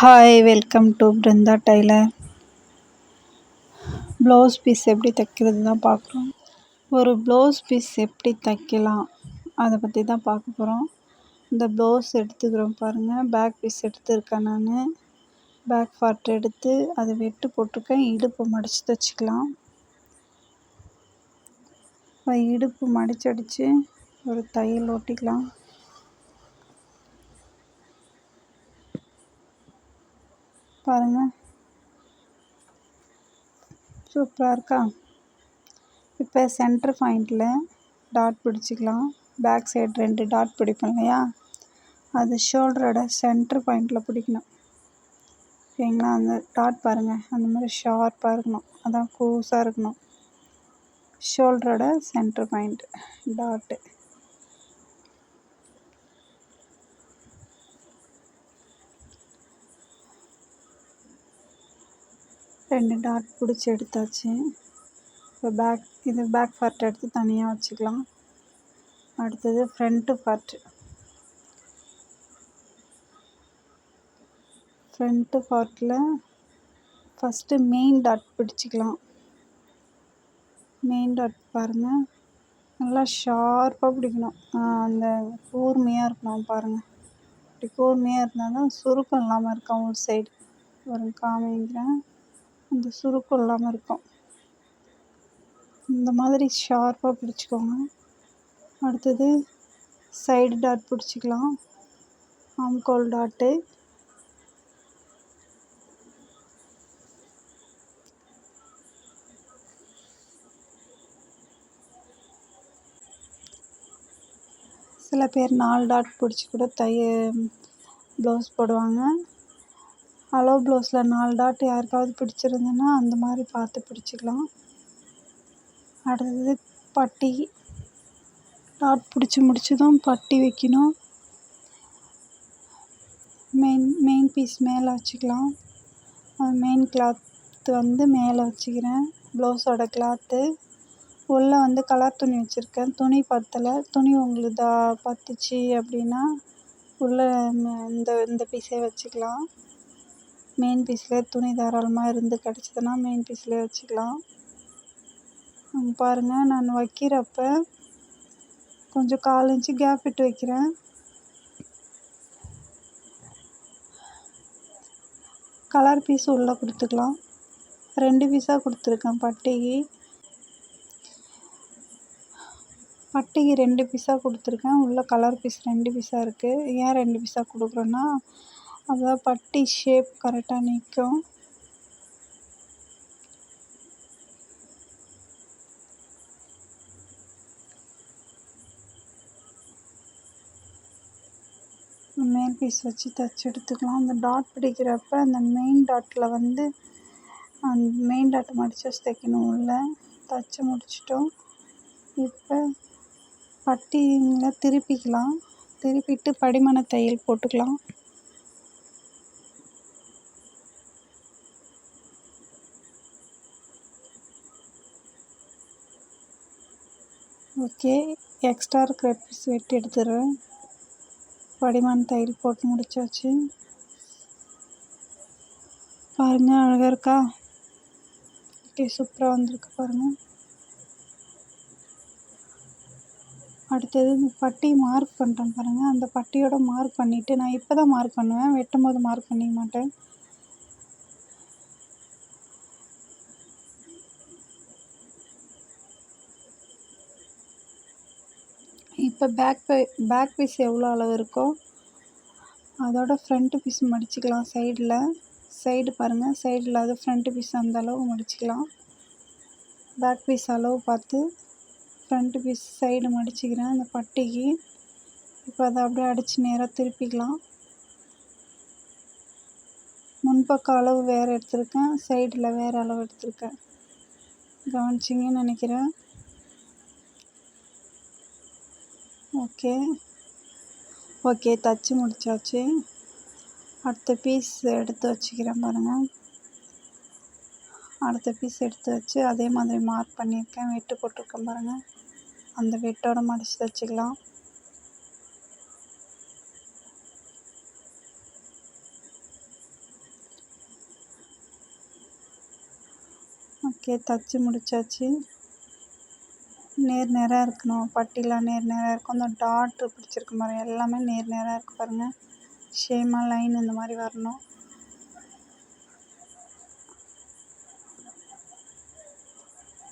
Hi welcome to Brinda tailor. Blouse piece எப்படி தைக்கிறது தான் பார்க்குறோம். ஒரு ப்ளவுஸ் பீஸ் எப்படி தைக்கலாம் அதை பற்றி தான் பார்க்க போகிறோம். இந்த ப்ளவுஸ் எடுத்துக்கிறோம் பாருங்கள். பேக் பீஸ் எடுத்துருக்கேன். நான் பேக் பார்ட் எடுத்து அதை வெட்டு போட்டிருக்கேன். இடுப்பு மடித்து தைச்சிக்கலாம். இடுப்பு மடிச்சடிச்சு ஒரு தையல் ஒட்டிக்கலாம். பாருங்கள், சூப்பராக இருக்கா? இப்போ சென்டர் பாயிண்டில் டாட் பிடிச்சிக்கலாம். பேக் சைடு 2 டாட் பிடிப்போம் இல்லையா, அது ஷோல்டரோட சென்டர் பாயிண்டில் பிடிக்கணும். ஓகேங்களா? அந்த டாட் பாருங்கள், அந்த மாதிரி ஷார்ப்பாக இருக்கணும். அதான் கூஸாக இருக்கணும். ஷோல்டரோட சென்டர் பாயிண்ட் டாட்டு. ரெண்டு டாட் பிடிச்சி எடுத்தாச்சு. இப்போ பேக் பார்ட் எடுத்து தனியாக வச்சுக்கலாம். அடுத்தது ஃப்ரண்ட்டு பார்ட்டில் ஃபஸ்ட்டு மெயின் டாட் பிடிச்சிக்கலாம். மெயின் டாட் பாருங்கள், நல்லா ஷார்ப்பாக பிடிக்கணும். அந்த கூர்மையாக இருக்கணும் பாருங்கள். இப்படி கூர்மையாக இருந்தால் தான் சுருக்கம் இல்லாமல் இருக்கும். ஒரு சைடு ஒரு காமிக்கிறேன், அந்த சுருக்கம் இல்லாமல் இருக்கும். இந்த மாதிரி ஷார்ப்பாக பிடிச்சிக்கோங்க. அடுத்தது சைடு டாட் பிடிச்சிக்கலாம். ஆம்கோல் டாட்டு. சில பேர் 4 டாட் பிடிச்சி கூட ப்ளவுஸ் போடுவாங்க. அளவு ப்ளவுஸில் 4 டாட் யாருக்காவது பிடிச்சிருந்துன்னா அந்த மாதிரி பார்த்து பிடிச்சிக்கலாம். அடுத்தது பட்டி டாட் பிடிச்சி முடிச்சதும் பட்டி வைக்கணும். மெயின் பீஸ் மேலே வச்சுக்கலாம். மெயின் கிளாத்து மேலே வச்சுக்கிறேன். ப்ளவுஸோட கிளாத்து உள்ளே கலர் துணி வச்சுருக்கேன். துணி பத்தலை, துணி உங்களுக்கு பத்துச்சு அப்படின்னா உள்ளே இந்த பீஸே வச்சுக்கலாம். மெயின் பீஸில் துணி தாராளமாக இருந்து கிடச்சிதுன்னா மெயின் பீஸ்லேயே வச்சுக்கலாம். பாருங்கள், நான் வைக்கிறப்ப கொஞ்சம் 1/4 இன்ச்சு கேப் விட்டு வைக்கிறேன். கலர் பீஸ் உள்ளே கொடுத்துக்கலாம். 2 பீஸாக கொடுத்துருக்கேன். பட்டிக்கு 2 பீஸாக கொடுத்துருக்கேன். உள்ளே கலர் பீஸ் 2 பீஸாக இருக்குது. ஏன் 2 பீஸாக கொடுக்குறேன்னா அப்போ பட்டி ஷேப் கரெக்டாக நிற்கும். மேல் பீஸ் வச்சு தைச்சி எடுத்துக்கலாம். அந்த டாட் பிடிக்கிறப்ப அந்த மெயின் டாட்டில் அந்த மெயின் டாட்டை மடித்து வச்சு தைக்கணும். உள்ளே தைச்சி முடிச்சிட்டோம். இப்போ பட்டியில் திருப்பிக்கலாம். திருப்பிட்டு படிமான தையல் போட்டுக்கலாம். ஓகே, எக்ஸ்ட்ரா இருக்கிற பீஸ் வெட்டி எடுத்துடுறேன். படிமான தையல் போட்டு முடிச்சாச்சு. பாருங்கள், அழகாக இருக்கா? ஓகே, சூப்பராக வந்திருக்கு பாருங்கள். அடுத்தது இந்த பட்டி மார்க் பண்ணுறேன் பாருங்கள். அந்த பட்டியோட மார்க் பண்ணிவிட்டு, நான் இப்போ தான் மார்க் பண்ணுவேன், வெட்டும் போது மார்க் பண்ணிக்க மாட்டேன். இப்போ பேக் பீஸ் எவ்வளோ அளவு இருக்கோ அதோட ஃப்ரண்ட்டு பீஸ் மடிச்சுக்கலாம். சைடு பாருங்கள், சைடில் அது ஃப்ரண்ட்டு பீஸ் அந்த அளவு மடிச்சுக்கலாம். பேக் பீஸ் அளவு பார்த்து ஃப்ரண்ட்டு பீஸ் சைடு மடிச்சுக்கிறேன் அந்த பட்டிக்கு. இப்போ அதை அப்படியே அடித்து நேராக திருப்பிக்கலாம். முன்பக்க அளவு வேறு எடுத்திருக்கேன், சைடில் வேறு அளவு எடுத்திருக்கேன். கவனிச்சிங்கன்னு நினைக்கிறேன். ஓகே, தைச்சி முடித்தாச்சு. அடுத்த பீஸ் எடுத்து வச்சுக்கிறேன் பாருங்கள். அடுத்த பீஸ் எடுத்து வச்சு அதே மாதிரி மார்க் பண்ணியிருக்கேன், வெட்டு போட்டிருக்கேன் பாருங்கள். அந்த வெட்டோட மடித்து தைச்சிக்கலாம். ஓகே, தச்சு முடிச்சாச்சு. நேர் நேராக இருக்கணும், பட்டிலாம் நேர் நேராக இருக்கும். அந்த டாட்டு பிடிச்சிருக்கு பாருங்கள், எல்லாமே நேர் நேராக இருக்குது பாருங்கள். ஷேமாக லைன் இந்த மாதிரி வரணும்.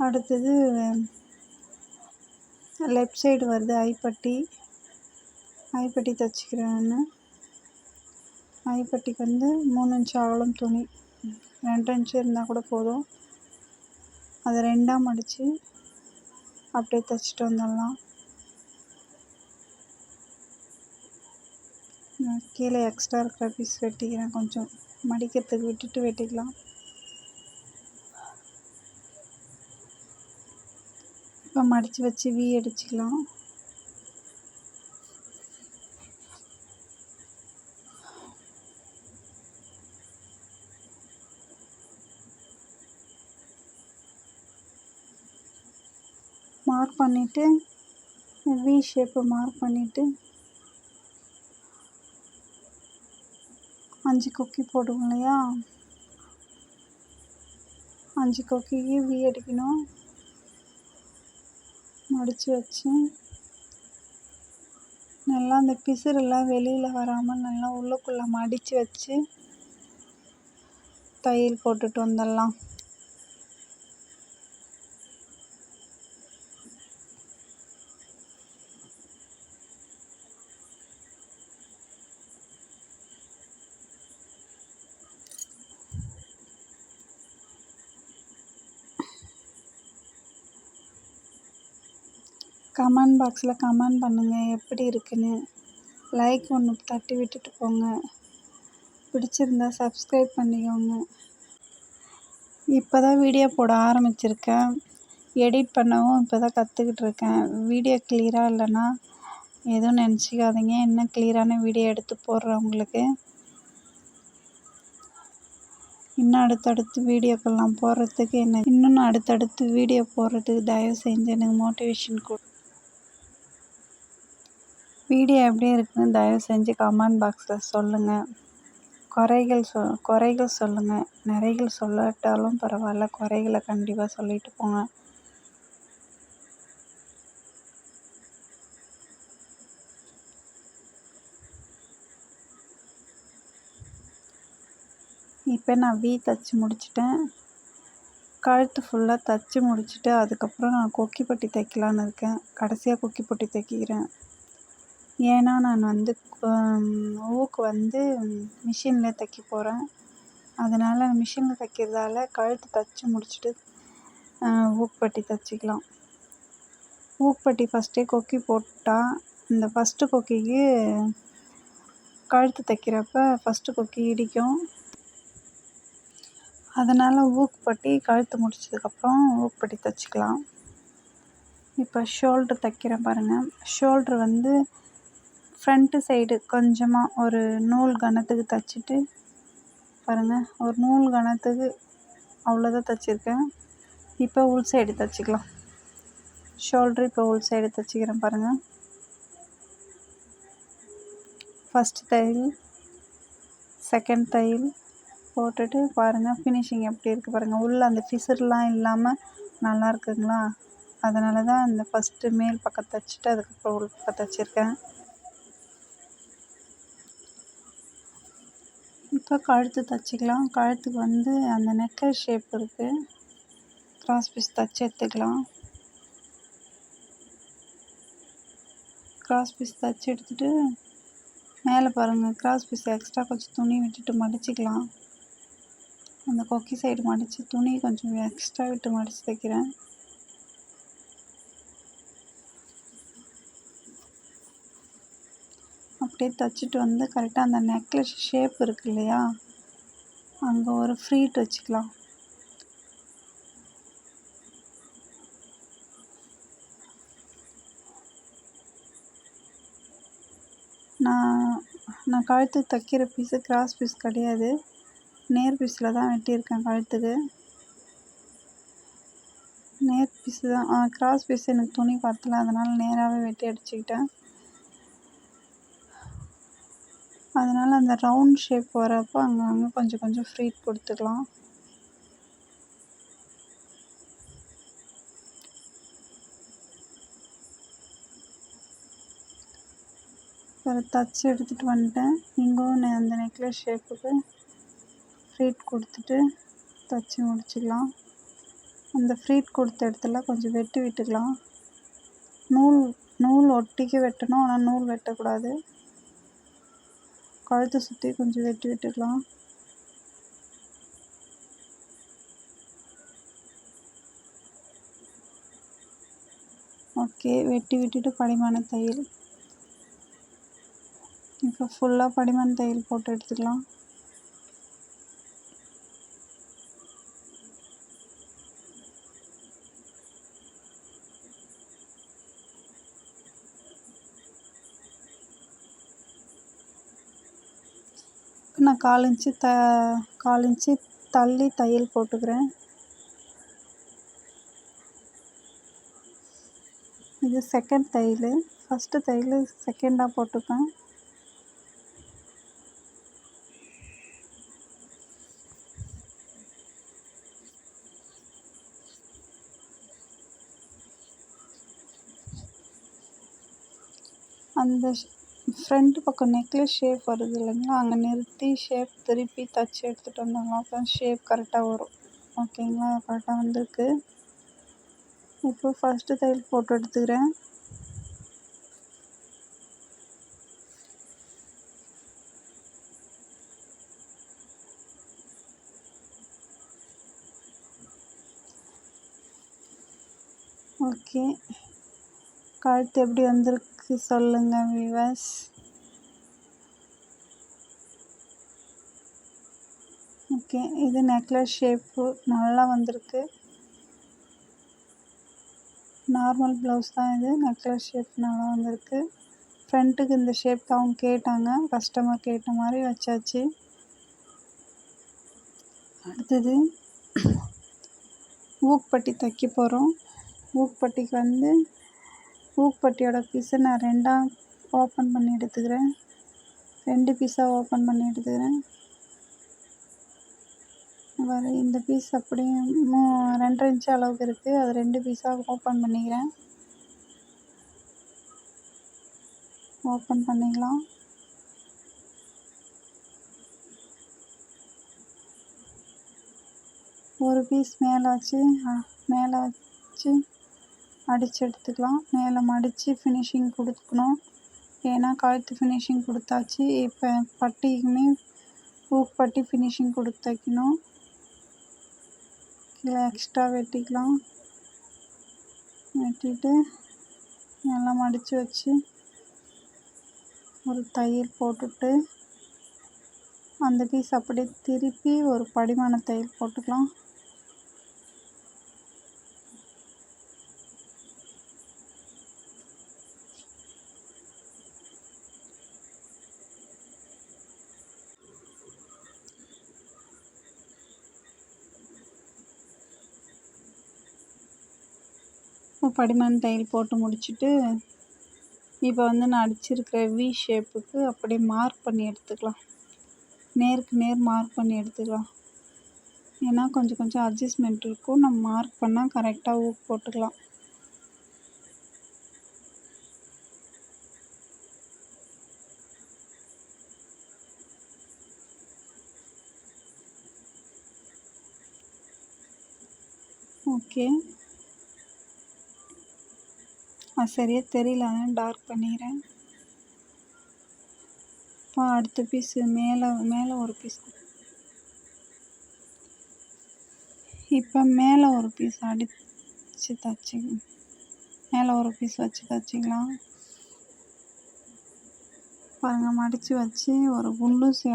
அடுத்தது லெஃப்ட் சைடு வருது ஐப்பட்டி தைச்சிக்கிறேன் நான். ஐப்பட்டிக்கு வந்து 3 இன்ச் அகலம் துணி, 2 இன்ச்சு இருந்தால் கூட போதும். அதை 2ஆக மடித்து அப்படியே தைச்சிட்டு வந்துடலாம். நான் கீழே எக்ஸ்ட்ரா இருக்கிற பீஸ் வெட்டிக்கிறேன், கொஞ்சம் மடிக்கிறதுக்கு விட்டுட்டு வெட்டிக்கலாம். இப்போ மடித்து வச்சு வி அடிச்சுக்கலாம். மார்க் பண்ணிவிட்டு வி ஷேப்பு மார்க் பண்ணிவிட்டு 5 கொக்கி போடுவோம் இல்லையா, 5 கொக்கிக்கு வி அடிக்கணும். மடித்து வச்சு நல்லா அந்த பிசுறெல்லாம் வெளியில் வராமல் நல்லா உள்ளுக்குள்ளே மடித்து வச்சு தையல் போட்டுட்டு வந்துடலாம். கமெண்ட் பாக்ஸில் கமெண்ட் பண்ணுங்கள் எப்படி இருக்குன்னு. லைக் ஒன்று தட்டி விட்டுட்டு போங்க. பிடிச்சிருந்தா சப்ஸ்கிரைப் பண்ணிக்கோங்க. இப்போ தான் வீடியோ போட ஆரம்பிச்சிருக்கேன், எடிட் பண்ணவும் இப்போ தான் கற்றுக்கிட்டு இருக்கேன். வீடியோ கிளியராக இல்லைன்னா எதுவும் நினச்சிக்காதீங்க, இன்னும் கிளியரான வீடியோ எடுத்து போடுறேன் உங்களுக்கு. இன்னும் அடுத்தடுத்து வீடியோக்கெல்லாம் போடுறதுக்கு இன்னும் அடுத்தடுத்து வீடியோ போடுறதுக்கு தயவு செஞ்சு எனக்கு மோட்டிவேஷன் கொடு. வீடியோ எப்படி இருக்குன்னு தயவு செஞ்சு கமெண்ட் பாக்ஸில் சொல்லுங்கள். குறைகள் சொல்லுங்கள், நிறைகள் சொல்லாட்டாலும் பரவாயில்ல, குறைகளை கண்டிப்பாக சொல்லிட்டு போங்க. இப்போ நான் வி தைச்சி முடிச்சிட்டேன். கழுத்து ஃபுல்லாக தைச்சி முடிச்சுட்டு அதுக்கப்புறம் நான் கொக்கி பட்டி தைக்கலான்னு இருக்கேன். கடைசியாக கொக்கி பட்டி தைக்கிறேன். ஏன்னா நான் வந்து ஊக்கு வந்து மிஷினில் தைக்க போகிறேன். அதனால் மிஷினில் தைக்கிறதால கழுத்து தைச்சி முடிச்சுட்டு ஊக்குப்பட்டி தைச்சிக்கலாம். ஊக்குப்பட்டி ஃபஸ்ட்டே கொக்கி போட்டால் இந்த ஃபஸ்ட்டு கொக்கிக்கு கழுத்து தைக்கிறப்ப ஃபஸ்ட்டு கொக்கி இடிக்கும். அதனால் ஊக்குப்பட்டி கழுத்து முடிச்சதுக்கப்புறம் ஊக்குப்பட்டி தைச்சிக்கலாம். இப்போ ஷோல்ட்ரு தைக்கிறேன் பாருங்கள். ஷோல்ட்ரு வந்து ஃப்ரண்ட்டு சைடு கொஞ்சமாக ஒரு நூல் கனத்துக்கு தைச்சிட்டு பாருங்கள், ஒரு நூல் கனத்துக்கு அவ்வளோதான் தைச்சிருக்கேன். இப்போ உள் சைடு தைச்சிக்கலாம். ஷோல்ட்ரு இப்போ உள் சைடு தைச்சிக்கிறேன் பாருங்கள். ஃபஸ்ட்டு தையல், செகண்ட் தையல் போட்டுட்டு பாருங்கள் ஃபினிஷிங் எப்படி இருக்குது பாருங்கள். உள்ளே அந்த ஃபிசர்லாம் இல்லாமல் நல்லா இருக்குங்களா, அதனால தான் இந்த ஃபஸ்ட்டு மேல் பக்கம் தைச்சிட்டு அதுக்கப்புறம் உள் பக்கம் தைச்சிருக்கேன். இப்போ கழுத்து தைச்சிக்கலாம். கழுத்துக்கு வந்து அந்த நெக்கர் ஷேப் இருக்குது, கிராஸ் பீஸ் தைச்சி எடுத்துக்கலாம். கிராஸ் பீஸ் தைச்சி எடுத்துகிட்டு மேலே பாருங்கள், கிராஸ் பீஸ் எக்ஸ்ட்ரா கொஞ்சம் துணி விட்டுட்டு மடிச்சிக்கலாம். அந்த கொக்கி சைடு மடித்து துணி கொஞ்சம் எக்ஸ்ட்ரா விட்டு மடித்து தைக்கிறேன். அப்படியே தைச்சிட்டு வந்து கரெக்டாக அந்த நெக்லஸ் ஷேப் இருக்கு இல்லையா, அங்கே ஒரு ஃப்ரீட் வச்சுக்கலாம். நான் கழுத்துக்கு தைக்கிற பீஸு கிராஸ் பீஸ் கிடையாது, நேர் பீஸில் தான் வெட்டியிருக்கேன். கழுத்துக்கு நேர் பீஸு தான். கிராஸ் பீஸ் எனக்கு துணி பத்தல, அதனால் நேராகவே வெட்டி அடிச்சுக்கிட்டேன். அதனால் அந்த ரவுண்ட் ஷேப் வரப்போ அங்கங்கே கொஞ்சம் கொஞ்சம் ஃப்ரீட் கொடுத்துக்கலாம். தச்சு எடுத்துகிட்டு வந்துட்டேன். இங்கும் அந்த நெக்லஸ் ஷேப்புக்கு ஃப்ளீட் கொடுத்துட்டு தச்சு முடிச்சிடலாம். அந்த ஃப்ளீட் கொடுத்த இடத்துல கொஞ்சம் வெட்டி விட்டுக்கலாம். நூல் ஒட்டிக்க வெட்டணும், ஆனால் நூல் வெட்டக்கூடாது. கழுத்தை சுற்றி கொஞ்சம் வெட்டி விட்டுக்கலாம். ஓகே, வெட்டி விட்டுட்டு படிமான தையல். இப்போ ஃபுல்லாக படிமான தையல் போட்டு எடுத்துக்கலாம். நான் 1/4 இன்ச்சு தள்ளி தையல் போட்டுக்கிறேன். இது செகண்ட் தையல். ஃபஸ்ட்டு தையல் செகண்டாக போட்டுப்பேன். அந்த ஃப்ரண்ட் பக்கம் நெக்லஸ் ஷேப் வருது இல்லைங்களா, அங்கே நிறுத்தி ஷேப் திருப்பி தச்சு எடுத்துகிட்டு வந்தாங்க. அப்போ ஷேப் கரெக்டாக வரும். ஓகேங்களா, கரெக்டாக வந்திருக்கு. இப்போ ஃபஸ்ட்டு தையல் போட்டு எடுத்துக்கிறேன். ஓகே, கழுத்து எப்படி வந்திருக்கு சொல்லுங்கள் வியூவர்ஸ். ஓகே, இது நெக்லஸ் ஷேப்பு நல்லா வந்திருக்கு. நார்மல் ப்ளவுஸ் தான் இது. நெக்லஸ் ஷேப் நல்லா வந்திருக்கு. ஃப்ரண்ட்டுக்கு இந்த ஷேப் தான் அவங்க கேட்டாங்க. கஸ்டமர் கேட்ட மாதிரி வச்சாச்சு. அடுத்தது ஊக்பட்டி தைக்க போகிறோம். ஊக்பட்டிக்கு வந்து ஊக்பட்டியோட பீஸை நான் 2ஆக ஓப்பன் பண்ணி எடுத்துக்கிறேன். 2 பீஸாக ஓப்பன் பண்ணி எடுத்துக்கிறேன். இந்த பீஸ் அப்படியே 2.5 இன்ச்சு அளவுக்கு இருக்குது. அது 2 பீஸாக ஓப்பன் பண்ணிக்கிறேன். ஓப்பன் பண்ணிக்கலாம். ஒரு பீஸ் மேலே வச்சு அடித்து எடுத்துக்கலாம். மேலே மடித்து ஃபினிஷிங் கொடுக்கணும். ஏன்னா கழுத்து ஃபினிஷிங் கொடுத்தாச்சு. இப்போ பட்டிக்குமே ஊக்பட்டி ஃபினிஷிங் கொடுத்து தைக்கணும். கீழே எக்ஸ்ட்ரா வெட்டிக்கலாம். வெட்டிட்டு நல்லா மடித்து வச்சு ஒரு தையல் போட்டுட்டு அந்த பீஸ் அப்படியே திருப்பி ஒரு படிமான தையல் போட்டுக்கலாம். படிமான தையல் போட்டு முடிச்சுட்டு இப்போ வந்து நான் அடிச்சிருக்கிற வி ஷேப்புக்கு அப்படியே மார்க் பண்ணி எடுத்துக்கலாம். நேருக்கு நேர் மார்க் பண்ணி எடுத்துக்கலாம். ஏன்னா கொஞ்சம் அட்ஜஸ்ட்மெண்ட் இருக்கும். நம்ம மார்க் பண்ணால் கரெக்டாக ஊக்கு போட்டுக்கலாம். ஓகே, சரியாக தெரியல, அதான் டார்க் பண்ணிக்கிறேன். இப்போ அடுத்த பீஸு மேலே ஒரு பீஸ். இப்போ மேலே ஒரு பீஸ் அடித்து தச்சுக்கலாம். மேலே ஒரு பீஸ் வச்சு தச்சுக்கலாம். பாருங்கள், மடித்து வச்சு ஒரு குண்டூசி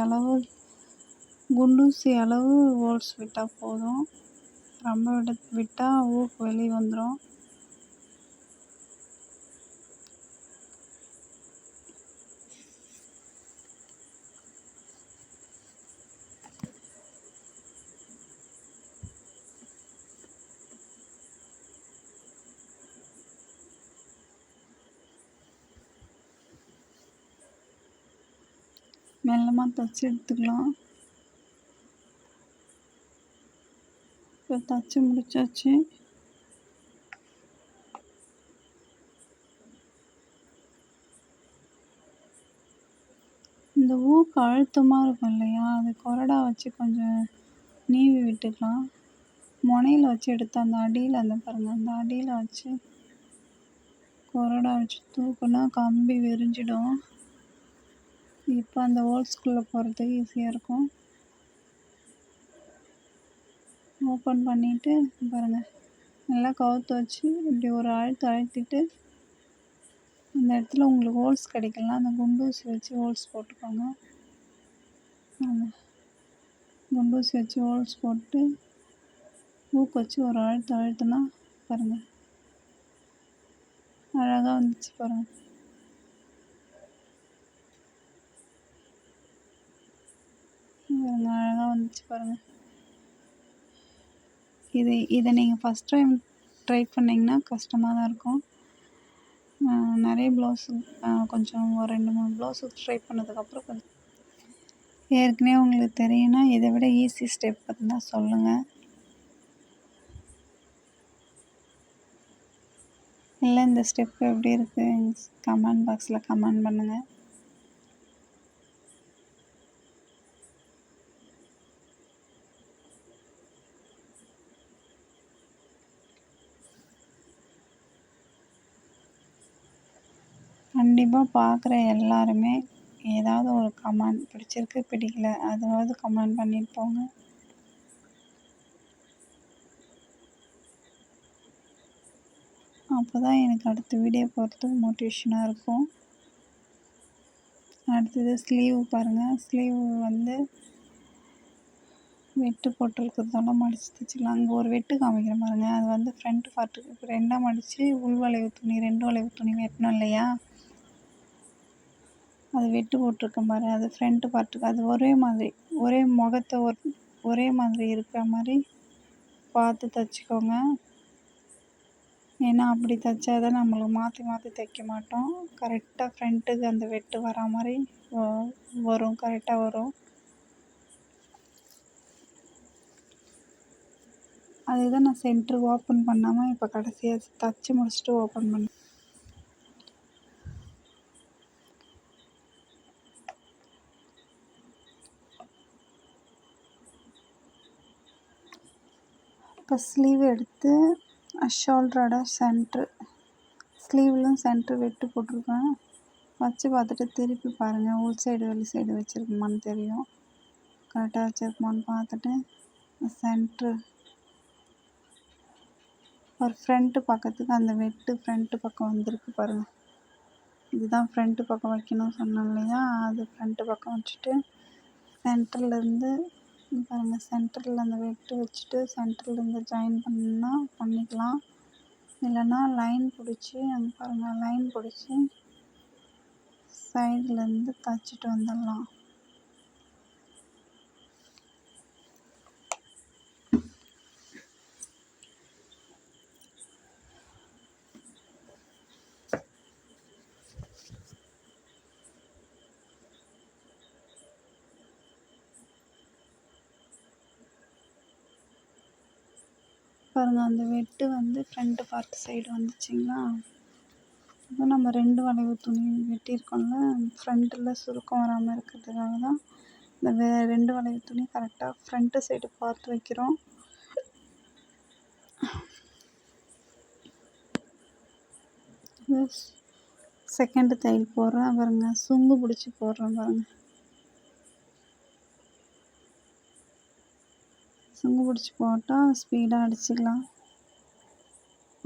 அளவு ஹோல்ஸ் விட்டால் போதும். ரொம்ப விட்டால் ஊக்கு வெளியே வந்துடும். மெல்லமாக தைச்சி எடுத்துக்கலாம். இப்போ தைச்சி முடிச்சாச்சு. இந்த ஊக்கு அழுத்தமாக இருக்கும் இல்லையா, அது கொறடா வச்சு கொஞ்சம் நீவி விட்டுக்கலாம். முனையில வச்சு எடுத்து அந்த அடியில் அந்த பாருங்கள், அந்த அடியில் வச்சு கொறடா வச்சு தூக்குனா கம்பி விரிஞ்சிடும். இப்போ அந்த ஹோல்ஸ்குள்ளே போகிறதுக்கு ஈஸியாக இருக்கும். ஓப்பன் பண்ணிவிட்டு பாருங்கள், நல்லா கவுத்து வச்சு இப்படி ஒரு அழுத்திட்டு அந்த இடத்துல உங்களுக்கு ஹோல்ஸ் கிடைக்கலாம், அந்த குண்டூசி வச்சு ஹோல்ஸ் போட்டுக்கோங்க. குண்டூசி வச்சு ஹோல்ஸ் போட்டு ஊக்கு வச்சு ஒரு அழுத்தினா பாருங்கள், அழகாக வந்துச்சு பாருங்கள். அழகாக வந்துச்சு பாருங்கள். இதை நீங்கள் ஃபஸ்ட் டைம் ட்ரை பண்ணிங்கன்னா கஷ்டமாக தான் இருக்கும். நிறைய ப்ளவுஸு கொஞ்சம் ஒரு 2-3 ப்ளவுஸு ட்ரை பண்ணதுக்கப்புறம் கொஞ்சம் ஏற்கனவே உங்களுக்கு தெரியும்னா இதை விட ஈஸி ஸ்டெப் இருந்தால் சொல்லுங்கள். இல்லை இந்த ஸ்டெப் எப்படி இருக்குது கமெண்ட் பாக்ஸில் கமெண்ட் பண்ணுங்கள். கண்டிப்பாக பார்க்குற எல்லாருமே ஏதாவது ஒரு கமெண்ட் பிடிச்சிருக்கு பிடிக்கல அதாவது கமெண்ட் பண்ணிட்டு போங்க. அப்போ தான் எனக்கு அடுத்த வீடியோ போகிறதுக்கு மோட்டிவேஷனாக இருக்கும். அடுத்தது ஸ்லீவ் பாருங்கள், ஸ்லீவ் வந்து வெட்டு போட்டிருக்கிறதெல்லாம் மடித்து தைச்சிக்கலாம். அங்கே ஒரு வெட்டு காமிக்கிற பாருங்கள், அது வந்து ஃப்ரண்ட் பார்ட்டுக்கு இப்போ 2ஆக மடித்து உள்வளைவு துணி 2 வளைவு துணி வெட்டணும் இல்லையா, அது வெட்டு போட்டிருக்கேன் பாரு, அது ஃப்ரண்ட் பார்ட்டுக்கு. அது ஒரே மாதிரி ஒரே முகத்தை ஒரே மாதிரி இருக்கிற மாதிரி பார்த்து தைச்சிக்கோங்க. ஏன்னா அப்படி தைச்சா தான் நம்மளுக்கு மாற்றி மாற்றி தைக்க மாட்டோம். கரெக்டாக ஃப்ரண்ட்டுக்கு அந்த வெட்டு வரா மாதிரி வரும், கரெக்டாக வரும். அதுதான் நான் சென்ட்ரு ஓப்பன் பண்ணாமல் இப்போ கடைசியாக தைச்சி முடிச்சுட்டு ஓப்பன் பண்ணேன். இப்போ ஸ்லீவ் எடுத்து ஷோல்டரோட ஸ்லீவ்லையும் சென்ட்ரு வெட்டு போட்டிருக்கேன். வச்சு பார்த்துட்டு திருப்பி பாருங்கள், உள் சைடு வெளி சைடு வச்சுருக்குமான்னு தெரியும். கரெக்டாக வச்சுருக்குமான்னு பார்த்துட்டு சென்ட்ரு ஒரு ஃப்ரண்ட்டு பக்கத்துக்கு அந்த வெட்டு ஃப்ரண்ட்டு பக்கம் வந்திருக்கு பாருங்கள். இதுதான் ஃப்ரண்ட்டு பக்கம் வைக்கணும்னு சொன்னேன் இல்லையா, அது ஃப்ரண்ட்டு பக்கம் வச்சுட்டு சென்டர்லேருந்து பாருங்கள், சென்டரில் அந்த வெட்டு வச்சுட்டு சென்டர்லேருந்து ஜாயின் பண்ணிக்கலாம். இல்லைன்னா லைன் பிடிச்சி அங்கே பாருங்கள், லைன் பிடிச்சி சைட்லேருந்து தைச்சிட்டு வந்துடலாம். பாருங்கள், அந்த வெட்டு வந்து ஃப்ரண்ட் பார்ட் சைடு வந்துச்சிங்களா. இப்போ நம்ம 2 வளைவு துணி வெட்டியிருக்கோம்ல, ஃப்ரண்ட்டில் சுருக்கம் வராமல் இருக்கிறதுக்காக தான் இந்த 2 வளைவு துணி கரெக்டாக ஃப்ரண்ட்டு சைடு பார்த்து வைக்கிறோம். செகண்டு தையல் போடுறேன் பாருங்கள், சுங்கு பிடிச்சி போடுறேன் பாருங்கள். சுங்கு பிடிச்சி போட்டால் ஸ்பீடாக அடிச்சுக்கலாம்.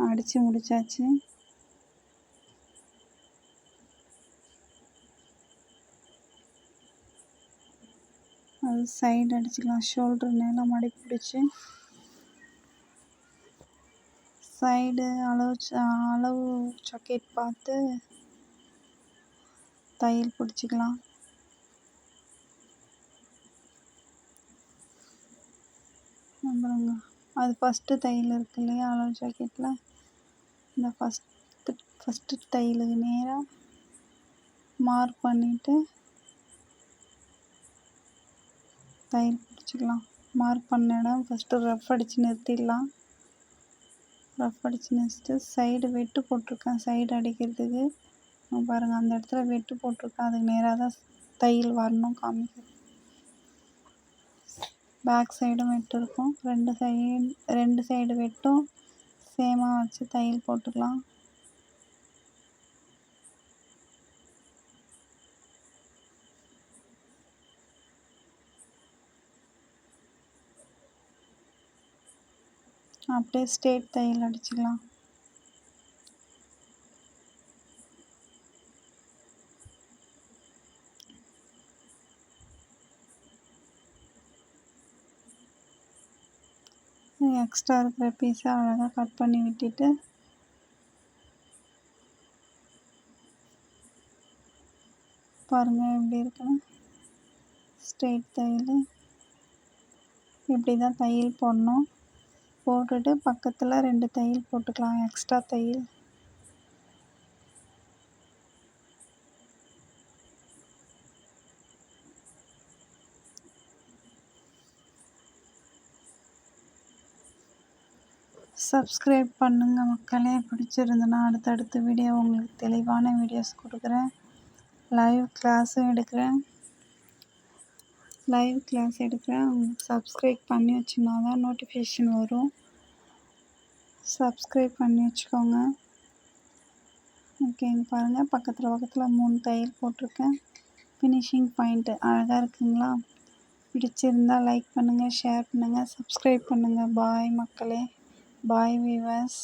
அடித்து முடித்தாச்சு. அது சைடு அடிச்சுக்கலாம். ஷோல்டர் நேரம் மடிப்பு பிடிச்சி சைடு அளவு ஜாக்கெட் பார்த்து தையல் பிடிச்சிக்கலாம். அப்புறங்க அது ஃபஸ்ட்டு தையல் இருக்கு இல்லையா அளவு ஜாக்கெட்டில், இந்த ஃபஸ்ட்டு தையலுக்கு நேராக மார்க் பண்ணிவிட்டு தையல் பிடிச்சிக்கலாம். மார்க் பண்ண இடம் ஃபஸ்ட்டு ரஃப் அடித்து நிறுத்திடலாம். ரஃப் அடித்து நிறுத்திட்டு சைடு வெட்டு போட்டிருக்கேன், சைடு அடிக்கிறதுக்கு பாருங்கள், அந்த இடத்துல வெட்டு போட்டிருக்கேன், அதுக்கு நேராக தான் தையல் வரணும் காமிக்குது. பேக் சைடும் வெட்டு இருக்கும். ரெண்டு சைடு வெட்டும் சேமாக வச்சு தையல் போட்டுக்கலாம். அப்படியே ஸ்ட்ரெயிட் தையல் அடிச்சுக்கலாம். எக்ஸ்ட்ரா இருக்கிற பீஸை அழகாக கட் பண்ணி விட்டுட்டு பாருங்கள் எப்படி இருக்குன்னு. ஸ்ட்ரெயிட் தையல் இப்படி தான் தையல் போடணும். போட்டுட்டு பக்கத்தில் 2 தையல் போட்டுக்கலாம், எக்ஸ்ட்ரா தையல். சப்ஸ்கிரைப் பண்ணுங்கள் மக்களே. பிடிச்சிருந்துன்னா அடுத்தடுத்த வீடியோ உங்களுக்கு தெளிவான வீடியோஸ் கொடுக்குறேன். லைவ் கிளாஸ் எடுக்கிறேன். உங்களுக்கு சப்ஸ்கிரைப் பண்ணி வச்சுனா தான் நோட்டிஃபிகேஷன் வரும். சப்ஸ்கிரைப் பண்ணி வச்சுக்கோங்க. ஓகேங்க, பாருங்கள் பக்கத்தில் 3 தையல் போட்டிருக்கேன். ஃபினிஷிங் பாயிண்ட்டு அழகாக இருக்குங்களா? பிடிச்சிருந்தால் லைக் பண்ணுங்கள், ஷேர் பண்ணுங்கள், சப்ஸ்கிரைப் பண்ணுங்கள். பாய் மக்களே, பாய் வீவர்ஸ்.